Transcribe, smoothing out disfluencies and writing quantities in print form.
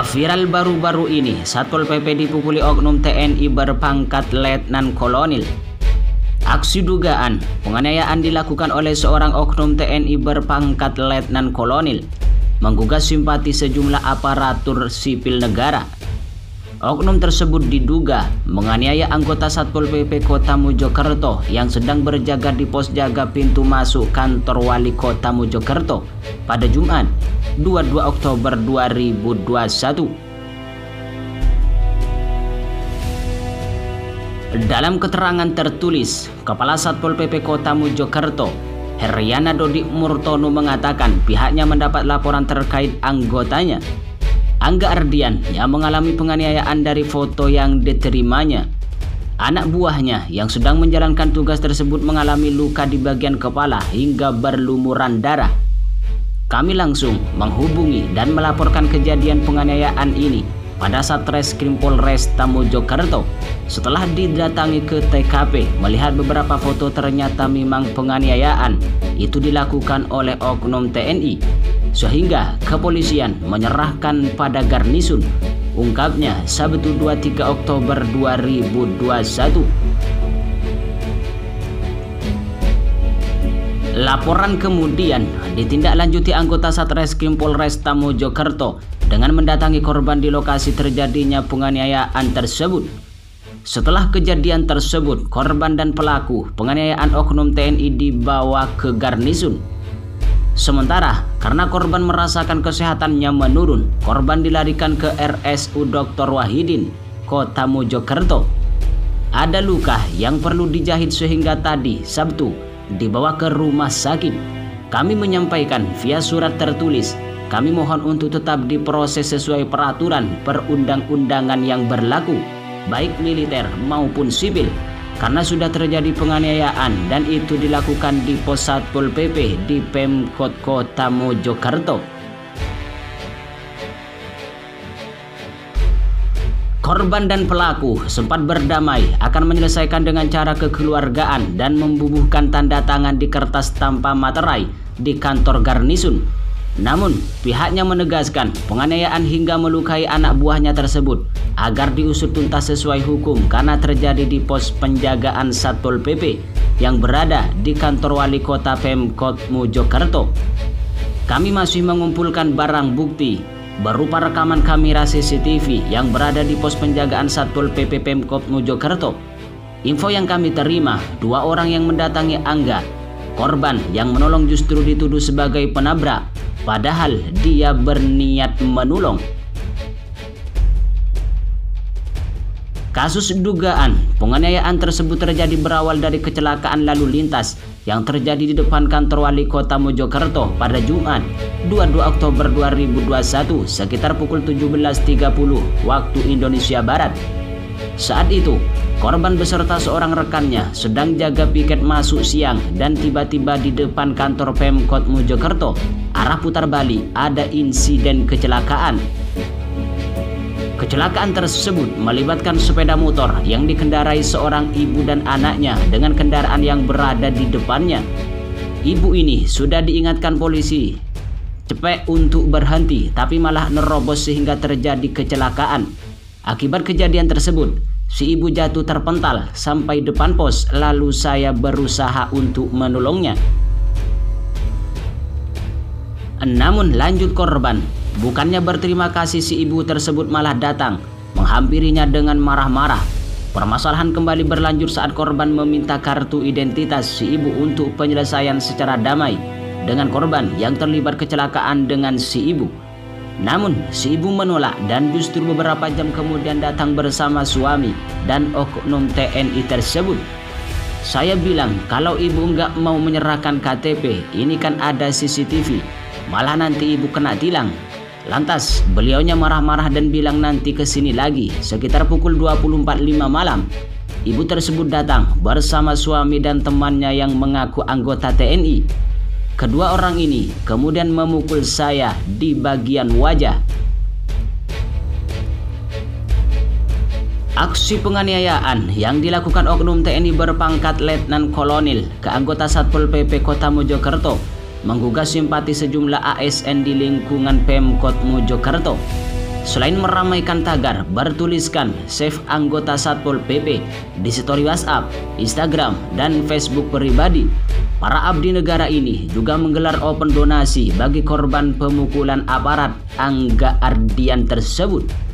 Viral baru-baru ini, Satpol PP dipukuli oknum TNI berpangkat Letnan Kolonel. Aksi dugaan penganiayaan dilakukan oleh seorang oknum TNI berpangkat Letnan Kolonel, menggugah simpati sejumlah aparatur sipil negara. Oknum tersebut diduga menganiaya anggota Satpol PP Kota Mojokerto yang sedang berjaga di pos jaga pintu masuk kantor Wali Kota Mojokerto pada Jumat 22 Oktober 2021. Dalam keterangan tertulis, Kepala Satpol PP Kota Mojokerto, Heriana Dodi Murtono mengatakan pihaknya mendapat laporan terkait anggotanya, Angga Ardian, yang mengalami penganiayaan dari foto yang diterimanya. Anak buahnya yang sedang menjalankan tugas tersebut mengalami luka di bagian kepala hingga berlumuran darah. Kami langsung menghubungi dan melaporkan kejadian penganiayaan ini pada Satreskrim Polresta Mojokerto. Setelah didatangi ke TKP, melihat beberapa foto, ternyata memang penganiayaan itu dilakukan oleh oknum TNI, sehingga kepolisian menyerahkan pada garnisun, ungkapnya Sabtu 23 Oktober 2021. Laporan kemudian ditindaklanjuti anggota Satreskrim Polresta Mojokerto dengan mendatangi korban di lokasi terjadinya penganiayaan tersebut. Setelah kejadian tersebut, korban dan pelaku penganiayaan oknum TNI dibawa ke garnisun. Sementara karena korban merasakan kesehatannya menurun, korban dilarikan ke RSU Dr. Wahidin, Kota Mojokerto. Ada luka yang perlu dijahit sehingga tadi Sabtu dibawa ke rumah sakit. Kami menyampaikan via surat tertulis, kami mohon untuk tetap diproses sesuai peraturan perundang-undangan yang berlaku, baik militer maupun sipil, karena sudah terjadi penganiayaan dan itu dilakukan di pos Satpol PP di Pemkot Kota Mojokerto. Korban dan pelaku sempat berdamai akan menyelesaikan dengan cara kekeluargaan dan membubuhkan tanda tangan di kertas tanpa materai di kantor garnisun. Namun pihaknya menegaskan penganiayaan hingga melukai anak buahnya tersebut agar diusut tuntas sesuai hukum karena terjadi di pos penjagaan Satpol PP yang berada di kantor Wali Kota Pemkot Mojokerto. Kami masih mengumpulkan barang bukti berupa rekaman kamera CCTV yang berada di pos penjagaan Satpol PP Pemkot Mojokerto. Info yang kami terima, 2 orang yang mendatangi Angga, korban yang menolong, justru dituduh sebagai penabrak, padahal dia berniat menolong. Kasus dugaan penganiayaan tersebut terjadi berawal dari kecelakaan lalu lintas yang terjadi di depan kantor Wali Kota Mojokerto pada Jumat 22 Oktober 2021 sekitar pukul 17.30 waktu Indonesia Barat. Saat itu, korban beserta seorang rekannya sedang jaga piket masuk siang dan tiba-tiba di depan kantor Pemkot Mojokerto, arah putar balik, ada insiden kecelakaan. Kecelakaan tersebut melibatkan sepeda motor yang dikendarai seorang ibu dan anaknya dengan kendaraan yang berada di depannya. Ibu ini sudah diingatkan polisi cepet untuk berhenti, tapi malah nerobos sehingga terjadi kecelakaan. Akibat kejadian tersebut, si ibu jatuh terpental sampai depan pos, lalu saya berusaha untuk menolongnya. Namun lanjut korban, bukannya berterima kasih, si ibu tersebut malah datang menghampirinya dengan marah-marah. Permasalahan kembali berlanjut saat korban meminta kartu identitas si ibu untuk penyelesaian secara damai dengan korban yang terlibat kecelakaan dengan si ibu. Namun si ibu menolak dan justru beberapa jam kemudian datang bersama suami dan oknum TNI tersebut. Saya bilang kalau ibu nggak mau menyerahkan KTP, ini kan ada CCTV, malah nanti ibu kena tilang. Lantas beliaunya marah-marah dan bilang nanti kesini lagi. Sekitar pukul 24.05 malam, ibu tersebut datang bersama suami dan temannya yang mengaku anggota TNI. Kedua orang ini kemudian memukul saya di bagian wajah. Aksi penganiayaan yang dilakukan oknum TNI berpangkat Letnan Kolonel ke anggota Satpol PP Kota Mojokerto menggugah simpati sejumlah ASN di lingkungan Pemkot Mojokerto. Selain meramaikan tagar bertuliskan "Save anggota Satpol PP" di story WhatsApp, Instagram, dan Facebook pribadi, para abdi negara ini juga menggelar open donasi bagi korban pemukulan aparat Angga Ardian tersebut.